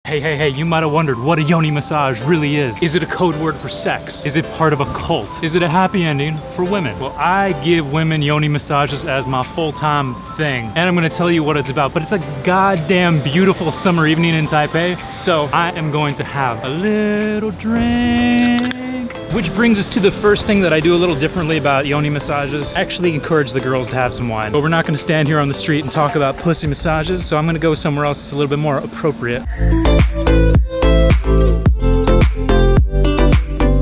Hey, you might have wondered what a yoni massage really is. Is it a code word for sex? Is it part of a cult? Is it a happy ending for women? Well, I give women yoni massages as my full-time thing, and I'm gonna tell you what it's about, but it's a goddamn beautiful summer evening in Taipei, so I am going to have a little drink. Which brings us to the first thing that I do a little differently about yoni massages. I actually encourage the girls to have some wine. But we're not gonna stand here on the street and talk about pussy massages, so I'm gonna go somewhere else that's a little bit more appropriate.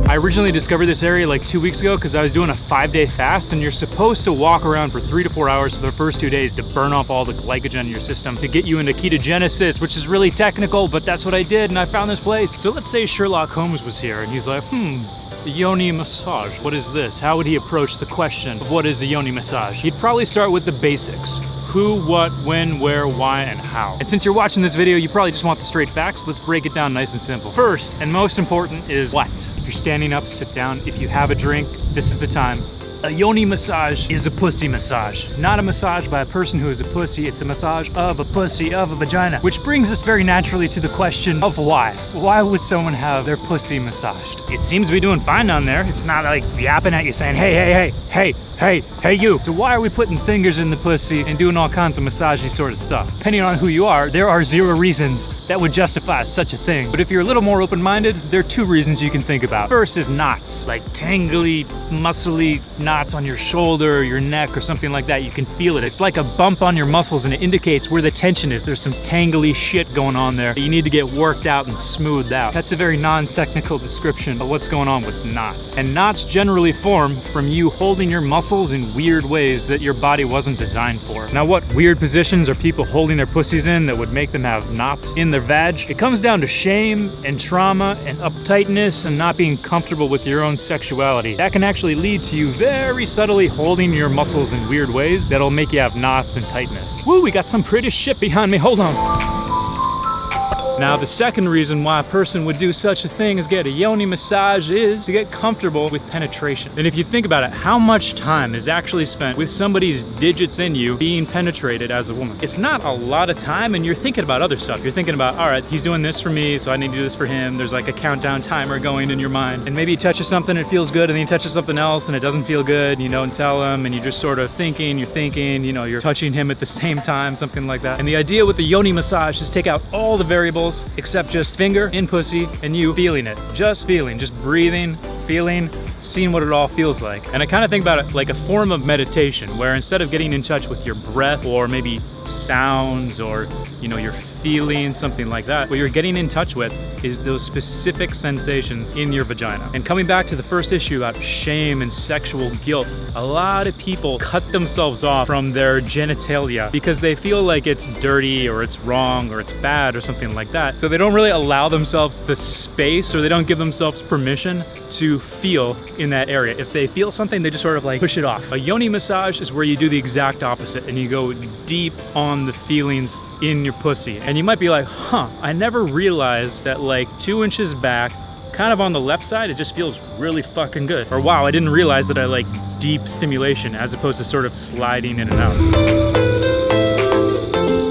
I originally discovered this area like 2 weeks ago because I was doing a 5-day fast, and you're supposed to walk around for 3 to 4 hours for the first 2 days to burn off all the glycogen in your system to get you into ketogenesis, which is really technical, but that's what I did, and I found this place. So let's say Sherlock Holmes was here and he's like, the yoni massage, what is this? How would he approach the question of what is a yoni massage? He'd probably start with the basics. Who, what, when, where, why, and how. And since you're watching this video, you probably just want the straight facts. Let's break it down nice and simple. First, and most important, is what? If you're standing up, sit down. If you have a drink, this is the time. A yoni massage is a pussy massage. It's not a massage by a person who is a pussy, it's a massage of a pussy, of a vagina. Which brings us very naturally to the question of why. Why would someone have their pussy massaged? It seems to be doing fine down there. It's not like yapping at you saying, hey, you. So why are we putting fingers in the pussy and doing all kinds of massagey sort of stuff? Depending on who you are, there are 0 reasons that would justify such a thing. But if you're a little more open-minded, there are 2 reasons you can think about. First is knots, like tangly, muscly knots on your shoulder, or your neck, or something like that. You can feel it. It's like a bump on your muscles, and it indicates where the tension is. There's some tangly shit going on there that you need to get worked out and smoothed out. That's a very non-technical description of what's going on with knots. And knots generally form from you holding your muscles in weird ways that your body wasn't designed for. Now, what weird positions are people holding their pussies in that would make them have knots in their vag? It comes down to shame and trauma and uptightness and not being comfortable with your own sexuality. That can actually lead to you very subtly holding your muscles in weird ways that'll make you have knots and tightness. Woo, we got some pretty shit behind me, hold on. Now, the second reason why a person would do such a thing as get a yoni massage is to get comfortable with penetration. And if you think about it, how much time is actually spent with somebody's digits in you being penetrated as a woman? It's not a lot of time, and you're thinking about other stuff. You're thinking about, all right, he's doing this for me, so I need to do this for him. There's like a countdown timer going in your mind. And maybe he touches something and it feels good, and then he touches something else and it doesn't feel good, and you don't tell him, and you're just sort of thinking, you're touching him at the same time, something like that. And the idea with the yoni massage is take out all the variables except just finger in pussy and you feeling it. Just feeling, just breathing, feeling, seeing what it all feels like. And I kind of think about it like a form of meditation, where instead of getting in touch with your breath or maybe sounds or your feelings, something like that, what you're getting in touch with is those specific sensations in your vagina. And coming back to the first issue about shame and sexual guilt, a lot of people cut themselves off from their genitalia because they feel like it's dirty or it's wrong or it's bad or something like that. So they don't really allow themselves the space, or they don't give themselves permission to feel in that area. If they feel something, they just sort of like push it off. A yoni massage is where you do the exact opposite and you go deep on the feelings in your pussy. And you might be like, I never realized that like 2 inches back, kind of on the left side, it just feels really fucking good. Or wow, I didn't realize that I like deep stimulation as opposed to sort of sliding in and out.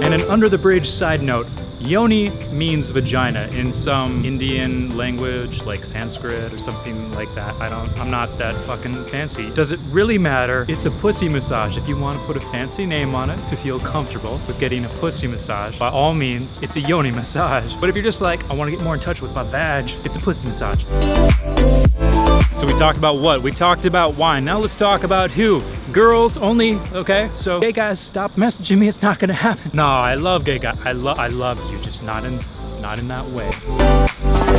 And an under the bridge side note, yoni means vagina in some Indian language, like Sanskrit or something like that. I'm not that fucking fancy. Does it really matter? It's a pussy massage. If you want to put a fancy name on it to feel comfortable with getting a pussy massage, by all means, it's a yoni massage. But if you're just like, I want to get more in touch with my vag, it's a pussy massage. So we talked about what? We talked about why. Now let's talk about who. Girls only, okay? So gay guys, stop messaging me. It's not gonna happen. No, I love gay guys. I love you, just not in that way.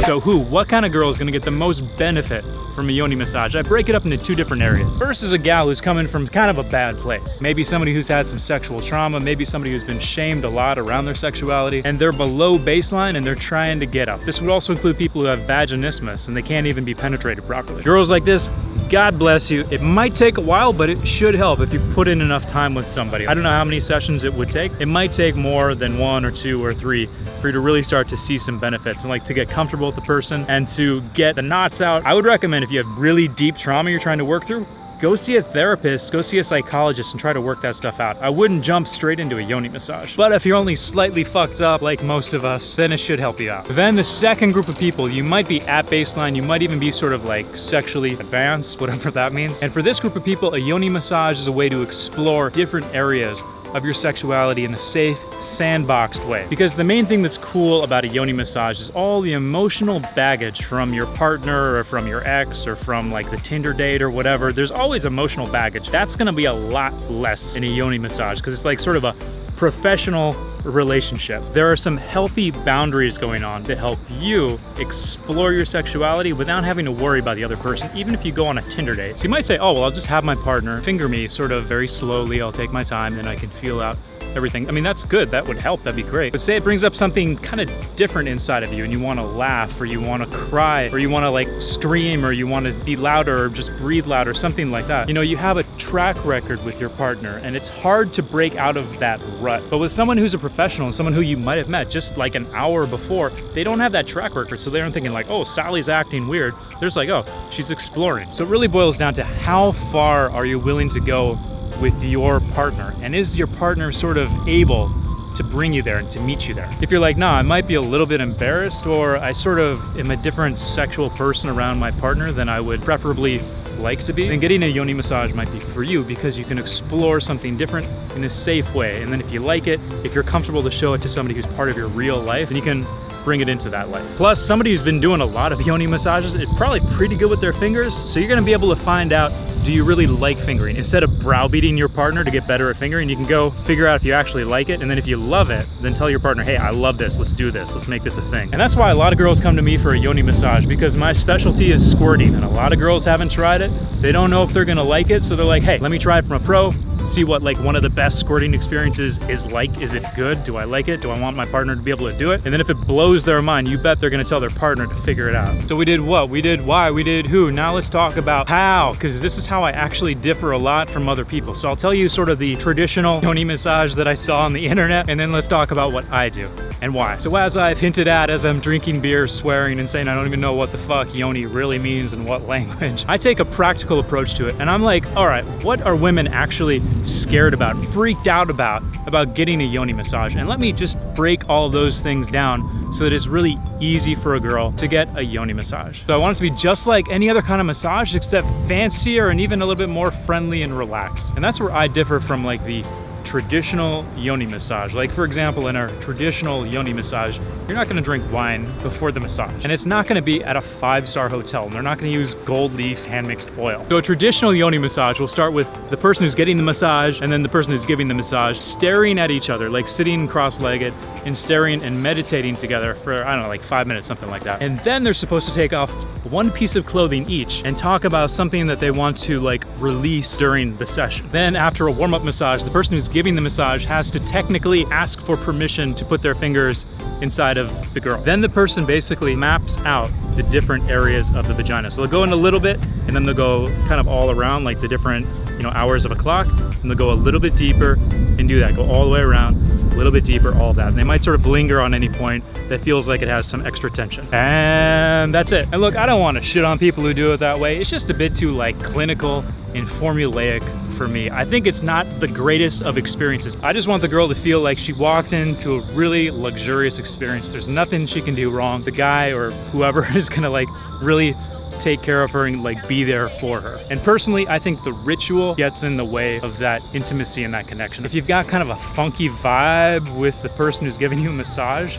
So what kind of girl is gonna get the most benefit from a yoni massage? I break it up into 2 different areas. First is a gal who's coming from kind of a bad place. Maybe somebody who's had some sexual trauma, maybe somebody who's been shamed a lot around their sexuality, and they're below baseline and they're trying to get up. This would also include people who have vaginismus and they can't even be penetrated properly. Girls like this, God bless you. It might take a while, but it should help if you put in enough time with somebody. I don't know how many sessions it would take. It might take more than 1 or 2 or 3 for you to really start to see some benefits and like to get comfortable with the person and to get the knots out. I would recommend, if you have really deep trauma you're trying to work through, go see a therapist, go see a psychologist and try to work that stuff out. I wouldn't jump straight into a yoni massage. But if you're only slightly fucked up like most of us, then it should help you out. Then the second group of people, you might be at baseline, you might even be sort of like sexually advanced, whatever that means. And for this group of people, a yoni massage is a way to explore different areas of your sexuality in a safe, sandboxed way. Because the main thing that's cool about a yoni massage is all the emotional baggage from your partner or from your ex or from like the Tinder date or whatever. There's always emotional baggage. That's gonna be a lot less in a yoni massage because it's like sort of a professional relationship. There are some healthy boundaries going on to help you explore your sexuality without having to worry about the other person, even if you go on a Tinder date. So you might say, oh, well, I'll just have my partner finger me sort of very slowly. I'll take my time, then I can feel out everything. I mean, that's good. That would help. That'd be great. But say it brings up something kind of different inside of you and you want to laugh or you want to cry or you want to like scream or you want to be louder or just breathe louder, something like that. You know, you have a track record with your partner and it's hard to break out of that rut. But with someone who's a professional, someone who you might have met just like an hour before, they don't have that track record. So they aren't thinking like, oh, Sally's acting weird. They're just like, oh, she's exploring. So it really boils down to how far are you willing to go with your partner, and is your partner sort of able to bring you there and to meet you there? If you're like, nah, I might be a little bit embarrassed or I sort of am a different sexual person around my partner than I would preferably like to be, then getting a yoni massage might be for you because you can explore something different in a safe way. And then if you like it, if you're comfortable to show it to somebody who's part of your real life, then you can bring it into that life. Plus, somebody who's been doing a lot of yoni massages is probably pretty good with their fingers, so you're gonna be able to find out, do you really like fingering? Instead of browbeating your partner to get better at fingering, you can go figure out if you actually like it, and then if you love it, then tell your partner, hey, I love this, let's do this, let's make this a thing. And that's why a lot of girls come to me for a yoni massage, because my specialty is squirting, and a lot of girls haven't tried it. They don't know if they're gonna like it, so they're like, hey, let me try it from a pro, see what like one of the best squirting experiences is like. Is it good? Do I like it? Do I want my partner to be able to do it? And then if it blows their mind, you bet they're gonna tell their partner to figure it out. So we did what? We did why? We did who? Now let's talk about how, because this is how I actually differ a lot from other people. So I'll tell you sort of the traditional yoni massage that I saw on the internet, and then let's talk about what I do and why. So as I've hinted at, as I'm drinking beer, swearing and saying I don't even know what the fuck yoni really means in what language, I take a practical approach to it. And I'm like, all right, what are women actually scared about, freaked out about getting a yoni massage? And let me just break all of those things down so that it's really easy for a girl to get a yoni massage. So I want it to be just like any other kind of massage, except fancier and even a little bit more friendly and relaxed. And that's where I differ from like the traditional yoni massage. Like for example, in our traditional yoni massage, you're not gonna drink wine before the massage. And it's not gonna be at a 5-star hotel. And they're not gonna use gold leaf hand-mixed oil. So a traditional yoni massage will start with the person who's getting the massage and then the person who's giving the massage staring at each other, like sitting cross-legged and staring and meditating together for, I don't know, like 5 minutes, something like that. And then they're supposed to take off one piece of clothing each and talk about something that they want to like release during the session. Then after a warm-up massage, the person who's giving the massage has to technically ask for permission to put their fingers inside of the girl. Then the person basically maps out the different areas of the vagina. So they'll go in a little bit and then they'll go kind of all around like the different, you know, hours of a clock, and they'll go a little bit deeper and do that, go all the way around, a little bit deeper, all of that. And they might sort of linger on any point that feels like it has some extra tension. And that's it. And look, I don't want to shit on people who do it that way. It's just a bit too like clinical and formulaic for me. I think it's not the greatest of experiences. I just want the girl to feel like she walked into a really luxurious experience. There's nothing she can do wrong. The guy or whoever is gonna like really take care of her and like be there for her. And personally, I think the ritual gets in the way of that intimacy and that connection. If you've got kind of a funky vibe with the person who's giving you a massage,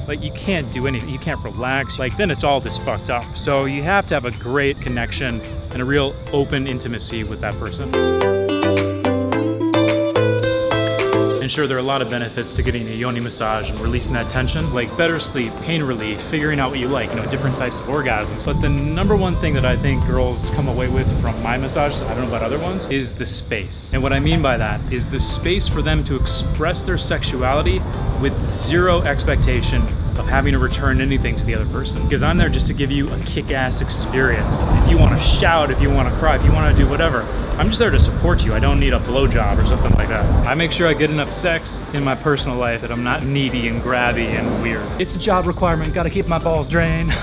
like you can't do anything, you can't relax, like then it's all just fucked up. So you have to have a great connection and a real open intimacy with that person. And sure, there are a lot of benefits to getting a yoni massage and releasing that tension, like better sleep, pain relief, figuring out what you like, you know, different types of orgasms. But the number one thing that I think girls come away with from my massages, I don't know about other ones, is the space. And what I mean by that is the space for them to express their sexuality with zero expectation of having to return anything to the other person, because I'm there just to give you a kick-ass experience. If you want to shout, if you want to cry, if you want to do whatever, I'm just there to support you. I don't need a blowjob or something like that. I make sure I get enough sex in my personal life that I'm not needy and grabby and weird. It's a job requirement, gotta keep my balls drained.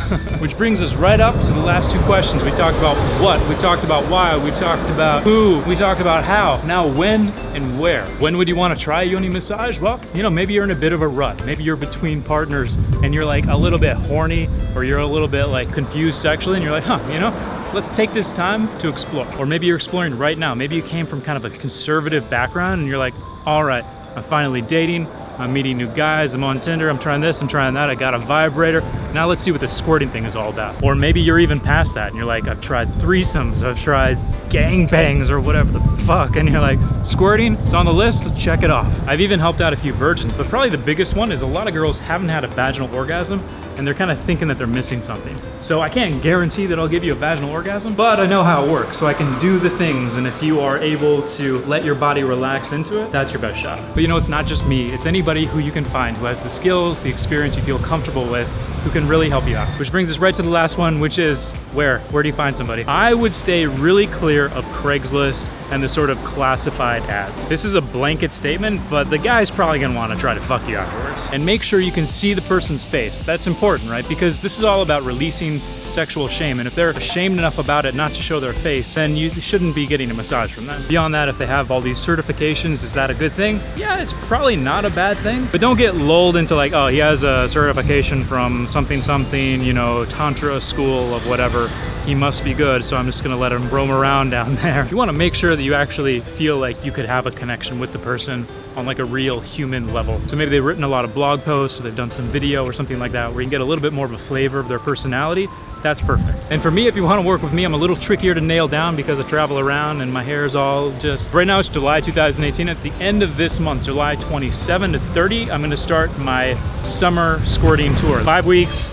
Which brings us right up to the last two questions. We talked about what, we talked about why, we talked about who, we talked about how. Now when and where. When would you want to try a yoni massage? Well, you know, maybe you're in a bit of a rut. Maybe you're between partners and you're like a little bit horny, or you're a little bit like confused sexually, and you're like, you know, let's take this time to explore. Or maybe you're exploring right now. Maybe you came from kind of a conservative background and you're like, all right, I'm finally dating, I'm meeting new guys, I'm on Tinder, I'm trying this, I'm trying that, I got a vibrator. Now let's see what the squirting thing is all about. Or maybe you're even past that and you're like, I've tried threesomes, I've tried gangbangs or whatever the fuck, and you're like, squirting, it's on the list, let's check it off. I've even helped out a few virgins, but probably the biggest one is a lot of girls haven't had a vaginal orgasm and they're kind of thinking that they're missing something. So I can't guarantee that I'll give you a vaginal orgasm, but I know how it works, so I can do the things, and if you are able to let your body relax into it, that's your best shot. But you know, it's not just me, it's anybody who you can find who has the skills, the experience you feel comfortable with, who can really help you out. Which brings us right to the last one, which is where do you find somebody? I would stay really clear of Craigslist and the sort of classified ads. This is a blanket statement, but the guy's probably gonna wanna try to fuck you afterwards. And make sure you can see the person's face. That's important, right? Because this is all about releasing sexual shame, and if they're ashamed enough about it not to show their face, then you shouldn't be getting a massage from them. Beyond that, if they have all these certifications, is that a good thing? Yeah, it's probably not a bad thing, but don't get lulled into like, oh, he has a certification from something, you know, tantra school of whatever, he must be good, so I'm just gonna let him roam around down there. You wanna make sure that you actually feel like you could have a connection with the person on like a real human level. So maybe they've written a lot of blog posts, or they've done some video or something like that, where you can get a little bit more of a flavor of their personality. That's perfect. And for me, if you want to work with me, I'm a little trickier to nail down because I travel around and my hair is all just... Right now it's July 2018. At the end of this month, July 27 to 30, I'm gonna start my summer squirting tour. 5 weeks,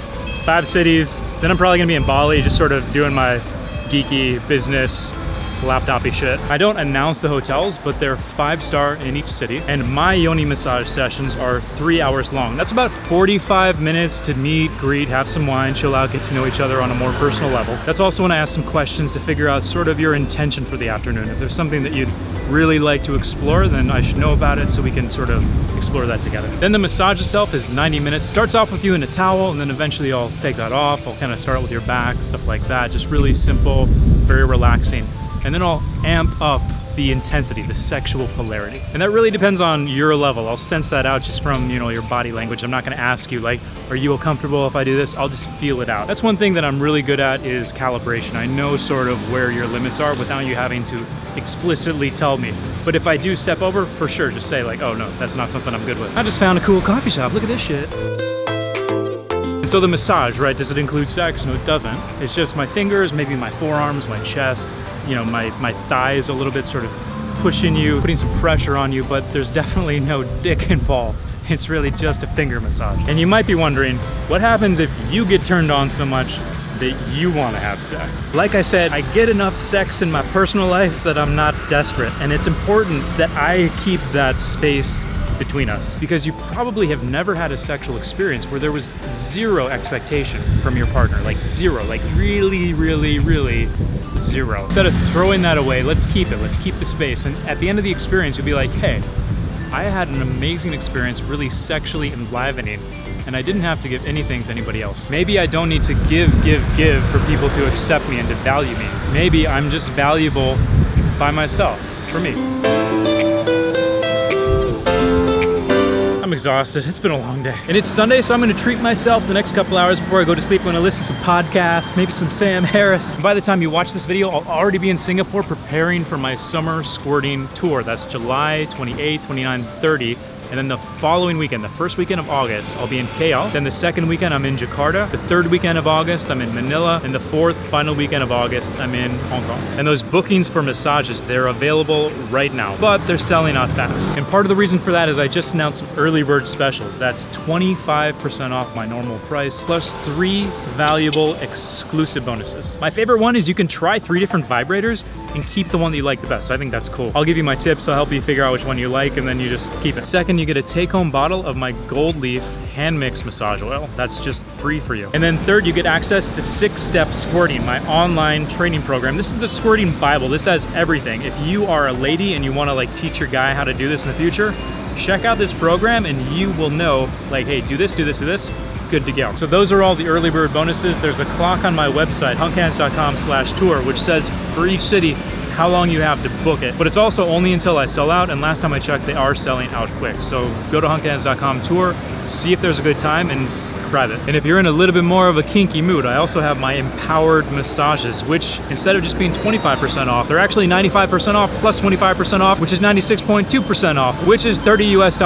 5 cities. Then I'm probably gonna be in Bali, just sort of doing my geeky business laptop-y shit. I don't announce the hotels, but they're 5-star in each city, and my yoni massage sessions are 3 hours long. That's about 45 minutes to meet, greet, have some wine, chill out, get to know each other on a more personal level. That's also when I ask some questions to figure out sort of your intention for the afternoon. If there's something that you'd really like to explore, then I should know about it so we can sort of explore that together. Then the massage itself is 90 minutes. Starts off with you in a towel, and then eventually I'll take that off. I'll kind of start with your back, stuff like that. Just really simple, very relaxing. And then I'll amp up the intensity, the sexual polarity. And that really depends on your level. I'll sense that out just from, you know, your body language. I'm not gonna ask you like, are you comfortable if I do this? I'll just feel it out. That's one thing that I'm really good at, is calibration. I know sort of where your limits are without you having to explicitly tell me. But if I do step over, for sure, just say like, oh no, that's not something I'm good with. I just found a cool coffee shop, look at this shit. And so the massage, right, does it include sex? No, it doesn't. It's just my fingers, maybe my forearms, my chest, you know, my thighs a little bit, sort of pushing you, putting some pressure on you, but there's definitely no dick involved. It's really just a finger massage. And you might be wondering, what happens if you get turned on so much that you want to have sex? Like I said, I get enough sex in my personal life that I'm not desperate, and it's important that I keep that space between us, because you probably have never had a sexual experience where there was zero expectation from your partner, like zero, like really, really, really zero. Instead of throwing that away, let's keep it, let's keep the space. And at the end of the experience, you'll be like, hey, I had an amazing experience, really sexually enlivening, and I didn't have to give anything to anybody else. Maybe I don't need to give for people to accept me and to value me. Maybe I'm just valuable by myself, for me. I'm exhausted, it's been a long day. And it's Sunday, so I'm gonna treat myself the next couple hours before I go to sleep. I'm gonna listen to some podcasts, maybe some Sam Harris. And by the time you watch this video, I'll already be in Singapore preparing for my summer squirting tour. That's July 28, 29, 30. And then the following weekend, the first weekend of August, I'll be in KL. Then the second weekend, I'm in Jakarta. The third weekend of August, I'm in Manila. And the fourth, final weekend of August, I'm in Hong Kong. And those bookings for massages, they're available right now, but they're selling out fast. And part of the reason for that is I just announced some early bird specials. That's 25% off my normal price, plus 3 valuable exclusive bonuses. My favorite one is you can try 3 different vibrators and keep the one that you like the best. I think that's cool. I'll give you my tips, I'll help you figure out which one you like, and then you just keep it. Second, you get a take-home bottle of my gold leaf hand mix massage oil. That's just free for you. And then third, you get access to 6-Step Squirting, my online training program. This is the Squirting Bible. This has everything. If you are a lady and you want to like teach your guy how to do this in the future, check out this program and you will know, like, hey, do this, do this, do this, good to go. So those are all the early bird bonuses. There's a clock on my website, HunkHands.com/tour, which says for each city how long you have to book it. But it's also only until I sell out, and last time I checked, they are selling out quick. So go to HunkHands.com/tour, see if there's a good time, and grab it. And if you're in a little bit more of a kinky mood, I also have my empowered massages, which instead of just being 25% off, they're actually 95% off plus 25% off, which is 96.2% off, which is $30 US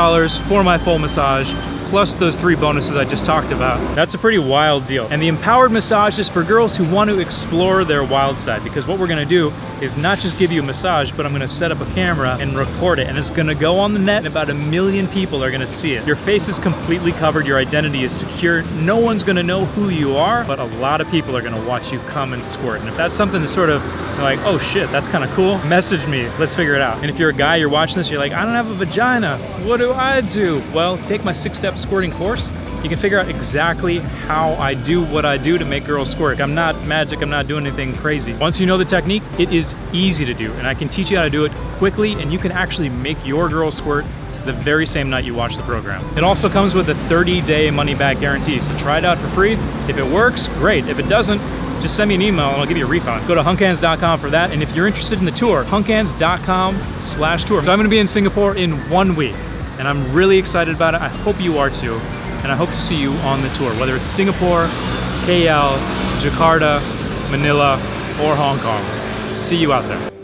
for my full massage, plus those 3 bonuses I just talked about. That's a pretty wild deal. And the empowered massage is for girls who want to explore their wild side, because what we're gonna do is not just give you a massage, but I'm gonna set up a camera and record it, and it's gonna go on the net, and about 1 million people are gonna see it. Your face is completely covered, your identity is secure, no one's gonna know who you are, but a lot of people are gonna watch you come and squirt. And if that's something that's sort of like, oh shit, that's kind of cool, message me, let's figure it out. And if you're a guy, you're watching this, you're like, I don't have a vagina, what do I do? Well, take my 6-Step Squirting course. You can figure out exactly how I do what I do to make girls squirt. I'm not magic, I'm not doing anything crazy. Once you know the technique, it is easy to do, and I can teach you how to do it quickly, and you can actually make your girl squirt the very same night you watch the program. It also comes with a 30-day money-back guarantee, so try it out for free. If it works, great. If it doesn't, just send me an email and I'll give you a refund. Go to HunkHands.com for that, and if you're interested in the tour, HunkHands.com/tour. So I'm gonna be in Singapore in 1 week, and I'm really excited about it. I hope you are too, and I hope to see you on the tour, whether it's Singapore, KL, Jakarta, Manila, or Hong Kong. See you out there.